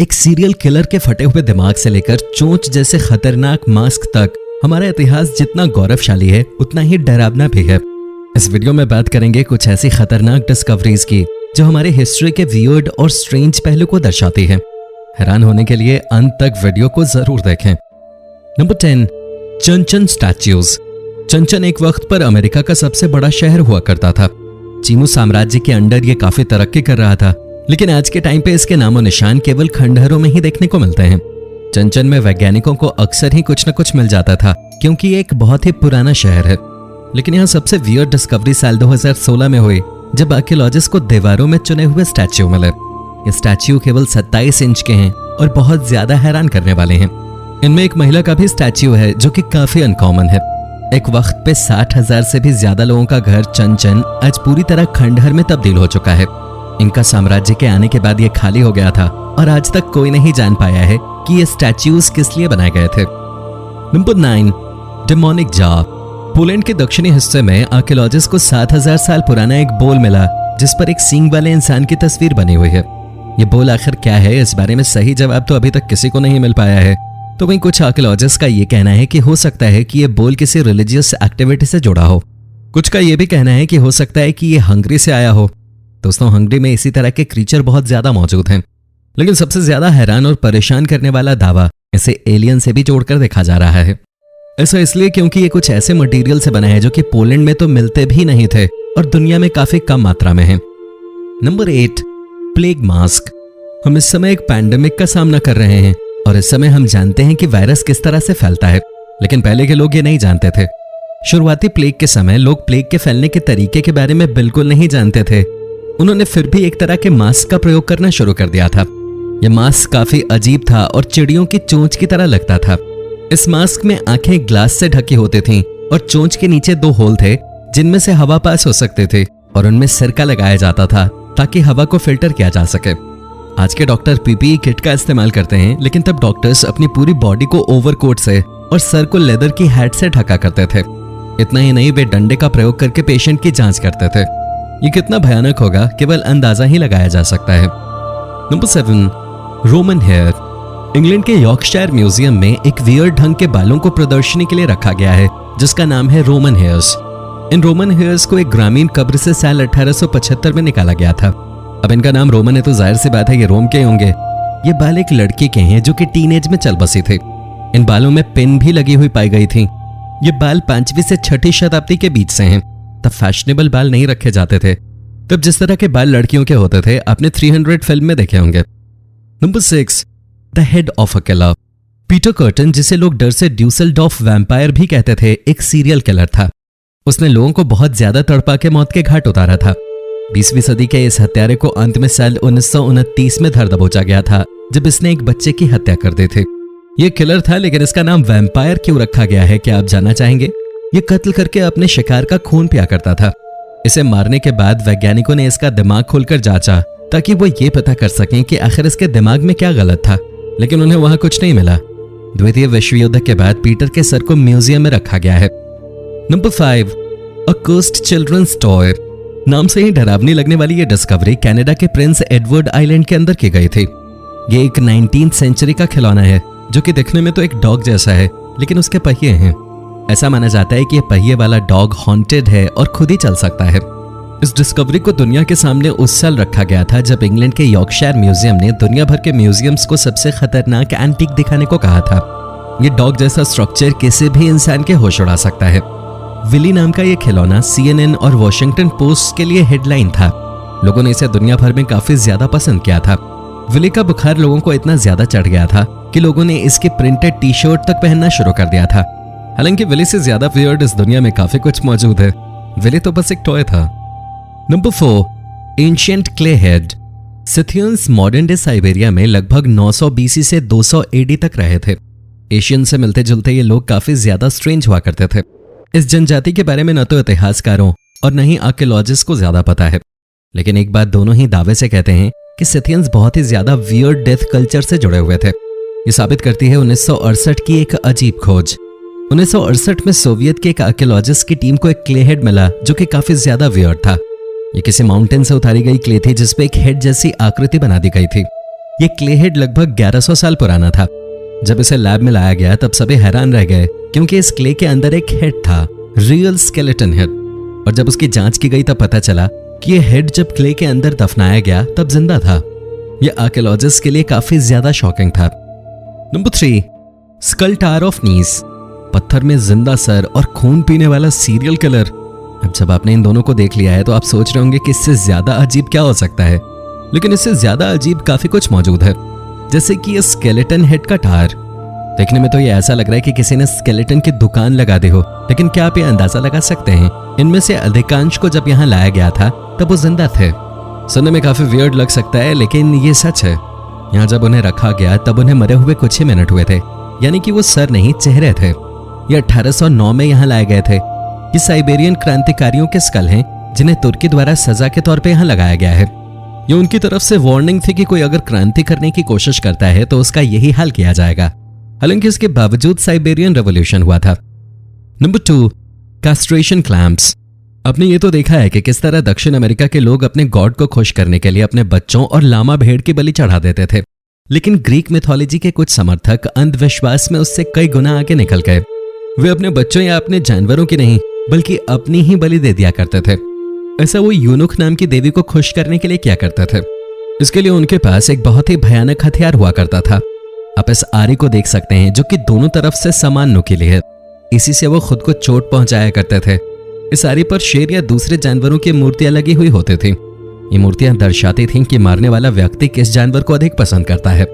एक serial killer के फटे हुए दिमाग से लेकर चोंच जैसे खतरनाक मास्क तक हमारा इतिहास जितना गौरवशाली है उतना ही डरावना भी है। इस वीडियो में बात करेंगे कुछ ऐसी खतरनाक डिस्कवरीज की जो हमारे हिस्ट्री के वियर्ड और स्ट्रेंज पहलू को दर्शाती है। हैरान होने के लिए अंत तक वीडियो को जरूर देखें। Number 10, Chanchan statues. चंचन एक वक्त पर अमेरिका का सबसे बड़ा शहर हुआ करता था। चीमू साम्राज्य के अंडर ये काफी तरक्की कर रहा था, लेकिन आज के टाइम पे इसके नामो निशान केवल खंडहरों में ही देखने को मिलते हैं। चंचन में वैज्ञानिकों को अक्सर ही कुछ न कुछ मिल जाता था क्योंकि ये एक बहुत ही पुराना शहर है। लेकिन यहाँ सबसे वियर्ड डिस्कवरी साल 2016 में हुई जब आर्कियोलॉजिस्ट को दीवारों में चुने हुए स्टैच्यू मिले। ये स्टैच्यू केवल 27 इंच के हैं और बहुत ज्यादा हैरान करने वाले हैं। इनमें एक महिला का भी स्टैच्यू है जो कि काफी अनकॉमन है। एक वक्त पे 60,000 से भी ज्यादा लोगों का घर चंचन आज पूरी तरह खंडहर में तब्दील हो चुका है। इनका साम्राज्य के आने के बाद ये खाली हो गया था और आज तक कोई नहीं जान पाया है कि ये स्टैच्यूज किस लिए बनाए गए थे। Number 9, demonic jaw. पोलैंड के दक्षिणी हिस्से में आर्कियोलॉजिस्ट को 7,000 साल पुराना एक बोल मिला जिस पर एक सींग वाले इंसान की तस्वीर बनी हुई है। ये बोल आखिर क्या है, इस बारे में सही जवाब तो अभी तक किसी को नहीं मिल पाया है। तो वहीं कुछ आर्कियोलॉजिस्ट का ये कहना है कि हो सकता है कि ये बोल किसी रिलीजियस एक्टिविटी से जुड़ा हो। कुछ का ये भी कहना है कि हो सकता है कि ये हंगरी से आया हो। दोस्तों, हंगरी में इसी तरह के क्रीचर बहुत ज्यादा मौजूद हैं। लेकिन सबसे ज्यादा हैरान और परेशान करने वाला दावा इसे एलियन से भी जोड़कर देखा जा रहा है। ऐसा इसलिए क्योंकि ये कुछ ऐसे मटेरियल से बना है जो कि पोलैंड में तो मिलते भी नहीं थे और दुनिया में काफी कम मात्रा में है। Number 8, plague mask. हम इस समय एक पैंडेमिक का सामना कर रहे हैं और इस समय हम जानते हैं कि वायरस किस तरह से फैलता है, लेकिन पहले के लोग ये नहीं जानते थे। शुरुआती प्लेग के समय लोग प्लेग के फैलने के तरीके के बारे में बिल्कुल नहीं जानते थे। उन्होंने फिर भी एक तरह के मास्क का प्रयोग करना शुरू कर दिया था। यह मास्क काफी अजीब था और चिड़ियों की चोंच की तरह लगता था। इस मास्क में आंखें ग्लास से ढकी होती थीं और चोंच के नीचे 2 होल थे जिनमें से हवा पास हो सकते थे और उनमें सिरका लगाया जाता था ताकि हवा को फिल्टर किया जा सके। आज के डॉक्टर पीपीई किट का इस्तेमाल करते हैं, लेकिन तब डॉक्टर्स अपनी पूरी बॉडी को ओवरकोट से और सर को लेदर की हैट से ढका करते थे। इतना ही नहीं, वे डंडे का प्रयोग करके पेशेंट की जांच करते थे। ये कितना भयानक होगा केवल अंदाजा ही लगाया जा सकता है। Number 7, Roman hair. इंग्लैंड के यॉर्कशायर म्यूजियम में एक वियर्ड ढंग के बालों को प्रदर्शनी के लिए रखा गया है जिसका नाम है Roman hairs. In Roman hairs को एक ग्रामीण कब्र से साल 1875 में निकाला गया था। अब इनका नाम रोमन है तो जाहिर सी बात है ये रोम के होंगे। ये बाल एक लड़के के हैं जो कि टीनेज में चल बसी थे। इन बालों में पिन भी लगी हुई पाई गई थी। ये बाल 5वीं से 6ठी शताब्दी के बीच से हैं। तब फैशनेबल बाल नहीं रखे जाते थे। तब जिस तरह के बाल लड़कियों के होते थे आपने 300 फिल्म में देखे होंगे। Number 6, the head of a killer. Peter curtain, जिसे लोग डर से ड्यूसेलडॉर्फ वैम्पायर भी कहते थे, एक सीरियल किलर था। उसने लोगों को बहुत ज्यादा तड़पा के मौत के घाट उतारा था। 20वीं सदी के इस हत्यारे को अंत में साल 1929 में धर दबोचा गया था जब इसने एक बच्चे की हत्या कर दी थी। यह किलर था, लेकिन इसका नाम वैम्पायर क्यों रखा गया है क्या आप जानना चाहेंगे? ये कत्ल करके अपने शिकार का खून पिया करता था। इसे मारने के बाद वैज्ञानिकों ने इसका दिमाग खोलकर जांचा ताकि वो ये पता कर सकें कि आखिर इसके दिमाग में क्या गलत था, लेकिन उन्हें वहां कुछ नहीं मिला। द्वितीय विश्व युद्ध के बाद पीटर के सर को म्यूजियम में रखा गया है। नंबर 5, अ कर्स्ड चिल्ड्रंस टॉय। नाम से ही डरावनी लगने वाली ये डिस्कवरी कनाडा के प्रिंस एडवर्ड आइलैंड के अंदर की गई थी। ये एक 19th सेंचुरी का खिलौना है जो कि दिखने में तो एक डॉग जैसा है, लेकिन उसके पहिए हैं। ऐसा माना जाता है कि यह पहिए वाला डॉग हॉन्टेड है और खुद ही चल सकता है। इस डिस्कवरी को दुनिया के सामने उस साल रखा गया था जब इंग्लैंड के यॉर्कशायर म्यूजियम ने दुनिया भर के म्यूजियम्स को सबसे खतरनाक एंटीक दिखाने को कहा था। ये डॉग जैसा स्ट्रक्चर किसी भी इंसान के होश उड़ा सकता है। विली नाम का ये खिलौना CNN और वॉशिंगटन पोस्ट के लिए हेडलाइन था। लोगों ने इसे दुनिया भर में काफी ज्यादा पसंद किया था। विली का बुखार लोगों को इतना ज्यादा चढ़ गया था कि लोगों ने इसके प्रिंटेड टी-शर्ट तक पहनना शुरू कर दिया था। हालांकि विली से ज्यादा वियर्ड इस दुनिया में काफी कुछ मौजूद है। विली तो बस एक टॉय था। Number 4, ancient clay head. Scythians modern day Siberia में लगभग 900 BC से 200 AD तक रहे थे। एशियन से मिलते जुलते ये लोग काफी ज्यादा स्ट्रेंज हुआ करते थे। इस जनजाति के बारे में न तो इतिहासकारों और न ही आर्कियोलॉजिस्ट को ज्यादा पता है, लेकिन एक बात दोनों ही दावे से कहते हैं कि सिथियंस बहुत ही ज्यादा वियर्ड डेथ कल्चर से जुड़े हुए थे। ये साबित करती है 1968 की एक अजीब खोज। 1968 में सोवियत के एक आर्कियोलॉजिस्ट की टीम को एक क्ले हेड मिला जो कि काफी ज्यादा वियर्ड था। ये किसी माउंटेन से उतारी गई क्ले थी जिसपे एक हेड जैसी आकृति बना दी गई थी। ये क्ले हेड लगभग 1100 साल पुराना था। जब इसे लैब में लाया गया तब सभी हैरान रह गए क्योंकि इस क्ले के अंदर एक हेड था, रियल स्केलेटन हेड। और जब उसकी जांच की गई तब पता चला कि ये हेड जब क्ले के अंदर दफनाया गया तब जिंदा था। यह आर्कियोलॉजिस्ट के लिए काफी ज्यादा शॉकिंग था। नंबर 3, स्कल टावर ऑफ नीस। पत्थर में जिंदा सर और खून पीने वाला सीरियल किलर। अब जब आपने इन दोनों को देख लिया है तो आप सोच रहे होंगे कि इससे ज्यादा अजीब क्या हो सकता है, लेकिन इससे ज्यादा अजीब काफी कुछ मौजूद है, जैसे कि ये स्केलेटन हेड का टार। देखने में तो ये ऐसा लग रहा है कि किसी ने स्केलेटन की दुकान लगा दी हो, लेकिन क्या आप ये अंदाजा लगा सकते हैं इनमें से अधिकांश को जब यहाँ लाया गया था तब वो जिंदा थे। सुनने में काफी वियर्ड लग सकता है लेकिन ये सच है। यहाँ जब उन्हें रखा गया तब उन्हें मरे हुए कुछ ही मिनट हुए थे, यानी कि वो सर नहीं चेहरे थे। ये 1809 में यहाँ लाए गए थे। ये साइबेरियन क्रांतिकारियों के स्कल हैं जिन्हें तुर्की द्वारा सजा के तौर पे यहाँ लगाया गया है। ये उनकी तरफ से वार्निंग थी कि कोई अगर क्रांति करने की कोशिश करता है तो उसका यही हाल किया जाएगा। हालांकि इसके बावजूद साइबेरियन रेवोल्यूशन हुआ था। Number 2, castration clamps. आपने ये तो देखा है कि किस तरह दक्षिण अमेरिका के लोग अपने गॉड को खुश करने के लिए अपने बच्चों और लामा भेड़ की बलि चढ़ा देते थे, लेकिन ग्रीक मिथोलॉजी के कुछ समर्थक अंधविश्वास में उससे कई गुना आगे निकल गए। वे अपने बच्चों या अपने जानवरों की नहीं बल्कि अपनी ही बलि दे दिया करते थे। ऐसा वो यूनुख नाम की देवी को खुश करने के लिए किया करते थे। इसके लिए उनके पास एक बहुत ही भयानक हथियार हुआ करता था। आप इस आरी को देख सकते हैं जो कि दोनों तरफ से समान नुकीली है। इसी से वो खुद को चोट पहुंचाया करते थे। इस आरी पर शेर या दूसरे जानवरों की मूर्तियां लगी हुई होती थी। ये मूर्तियां दर्शाती थीं कि मारने वाला व्यक्ति किस जानवर को अधिक पसंद करता है।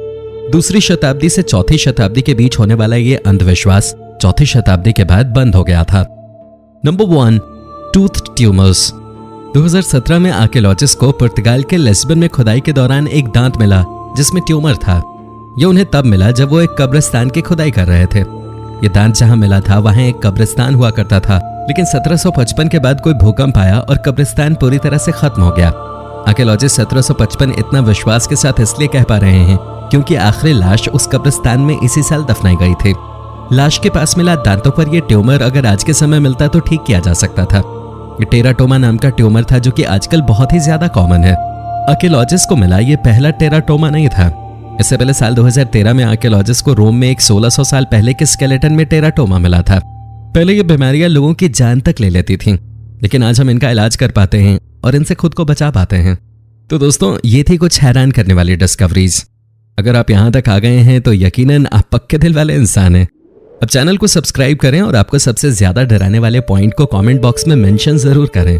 दूसरी शताब्दी से चौथी शताब्दी के बीच होने वाला ये अंधविश्वास चौथी शताब्दी के बाद बंद हो गया था। Number 1, tooth tumours. 2017 में आर्कियोलॉजिस्ट को पुर्तगाल के लिस्बन में खुदाई के दौरान एक दांत मिला जिसमें ट्यूमर था। यह उन्हें तब मिला जब वो एक कब्रिस्तान की खुदाई कर रहे थे। ये दांत जहां मिला था वहां एक कब्रिस्तान हुआ करता था, लेकिन 1755 के बाद कोई भूकंप आया और कब्रिस्तान पूरी तरह से खत्म हो गया। आर्कियोलॉजिस्ट 1755 इतना विश्वास के साथ इसलिए कह पा रहे हैं क्योंकि आखिरी लाश उस कब्रिस्तान में इसी साल दफनाई गई थी। लाश के पास मिला दांतों पर यह ट्यूमर अगर आज के समय मिलता तो ठीक किया जा सकता था। ये टेराटोमा नाम का ट्यूमर था जो कि आजकल बहुत ही ज्यादा कॉमन है। आर्कियोलॉजिस्ट को मिला ये पहला टेराटोमा नहीं था। इससे पहले साल 2013 में आर्कियोलॉजिस्ट को रोम में एक 1600 साल पहले के स्केलेटन में टेराटोमा मिला था। पहले ये बीमारियां लोगों की जान तक ले लेती थीं, लेकिन आज हम इनका इलाज कर पाते हैं और इनसे खुद को बचा पाते हैं। तो दोस्तों, ये थी कुछ हैरान करने वाली डिस्कवरीज। अगर आप यहां तक आ गए हैं तो यकीनन आप पक्के दिल वाले इंसान हैं। अब चैनल को सब्सक्राइब करें और आपको सबसे ज्यादा डराने वाले पॉइंट को कमेंट बॉक्स में मेंशन जरूर करें।